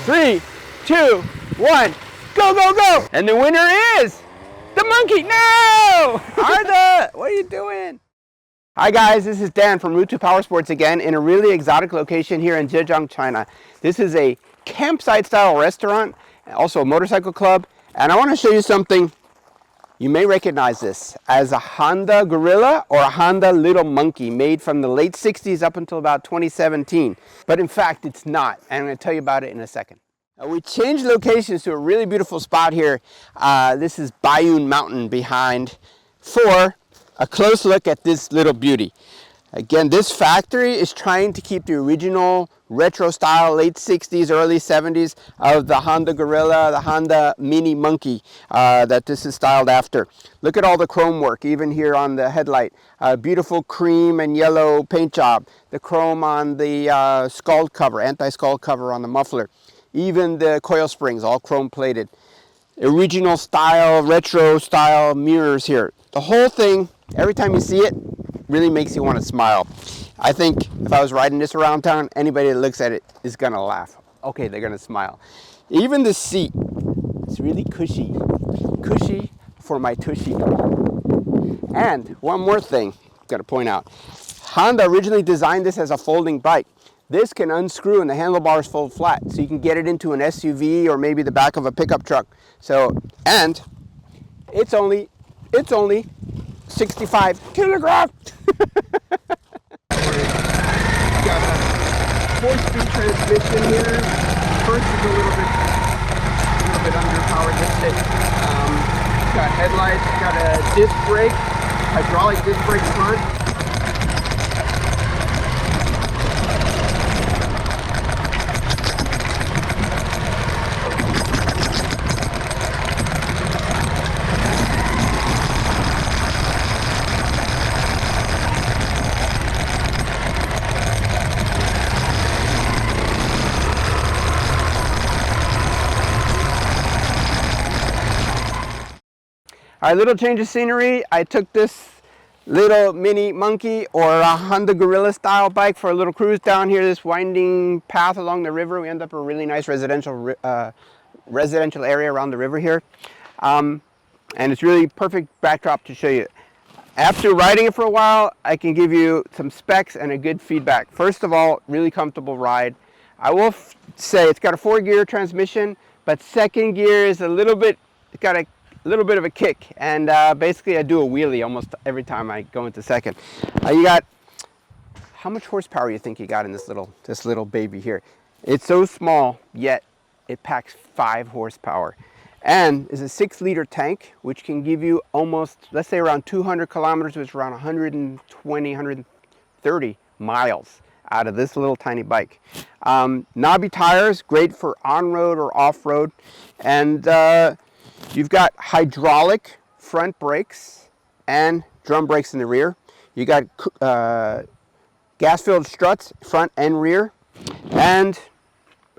3, 2, 1, go, go, go! And the winner is the monkey. No! Arda, what are you doing? Hi guys, this is Dan from Route 2 Power Sports again in a really exotic location here in Zhejiang, China. This is a campsite style restaurant, also a motorcycle club, and I want to show you something. You may recognize this as a Honda Gorilla or a Honda Little Monkey made from the late 60s up until about 2017. But in fact, it's not, and I'm going to tell you about it in a second. We changed locations to a really beautiful spot here. This is Bayun Mountain behind for a close look at this little beauty. Again, this factory is trying to keep the original retro style late 60s, early 70s of the Honda Gorilla, the Honda Mini Monkey that this is styled after. Look at all the chrome work, even here on the headlight. Beautiful cream and yellow paint job. The chrome on the skull cover, anti-skull cover on the muffler. Even the coil springs, all chrome plated. Original style, retro style mirrors here. The whole thing, every time you see it, really makes you want to smile. I think if I was riding this around town, anybody that looks at it is gonna laugh. Okay, they're gonna smile. Even the seat, it's really cushy. Cushy for my tushy. And one more thing I've got to point out. Honda originally designed this as a folding bike. This can unscrew and the handlebars fold flat, so you can get it into an SUV or maybe the back of a pickup truck. So, and it's only 65 kilograms. Got a 4-speed transmission here. First is a little bit underpowered. This got headlights, got a disc brake, hydraulic disc brake front. All right, little change of scenery. I took this little mini monkey or a Honda Gorilla style bike for a little cruise down here, this winding path along the river. We end up a really nice residential area around the river here. And it's really perfect backdrop to show you. After riding it for a while, I can give you some specs and a good feedback. First of all, really comfortable ride. I will say it's got a 4-gear transmission, but second gear is it's got a little bit of a kick, and basically I do a wheelie almost every time I go into second. You got, how much horsepower you think you got in this little baby here? It's so small, yet it packs 5 horsepower. And is a 6-liter tank, which can give you almost, let's say around 200 kilometers, which is around 120, 130 miles out of this little tiny bike. Knobby tires, great for on-road or off-road. And you've got hydraulic front brakes and drum brakes in the rear. You got gas-filled struts front and rear. And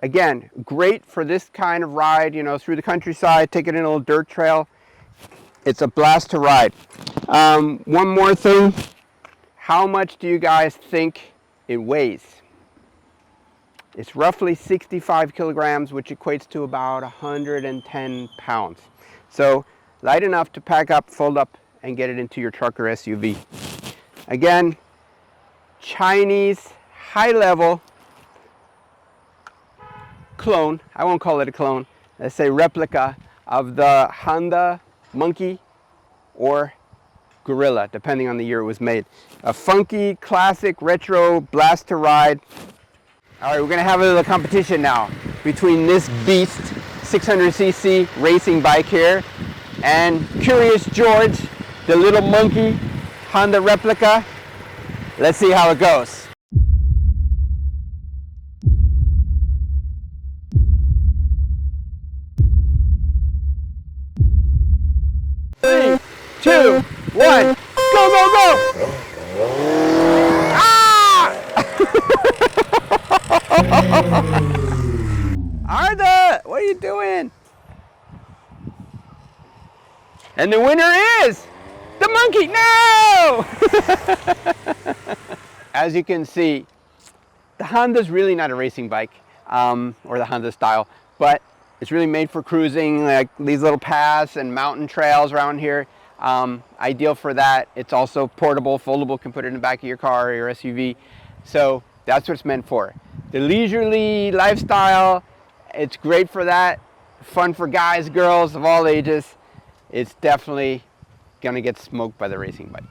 again, great for this kind of ride, you know, through the countryside, take it in a little dirt trail. It's a blast to ride. One more thing. How much do you guys think it weighs? It's roughly 65 kilograms, which equates to about 110 pounds. So light enough to pack up, fold up, and get it into your truck or SUV. Again, Chinese high-level clone, I won't call it a clone, let's say replica of the Honda Monkey or Gorilla, depending on the year it was made. A funky, classic, retro, blast to ride. All right, we're gonna have a little competition now between this beast, 600cc racing bike here, and Curious George, the little monkey Honda replica. Let's see how it goes. Three, two, one, go, go, go! Ah! Arda, what are you doing? And the winner is the monkey. No! As you can see, the Honda's really not a racing bike. or the Honda style, but it's really made for cruising, like these little paths and mountain trails around here. Ideal for that. It's also portable, foldable, can put it in the back of your car or your SUV. So that's what it's meant for. The leisurely lifestyle, it's great for that. Fun for guys, girls of all ages. It's definitely gonna get smoked by the racing bike.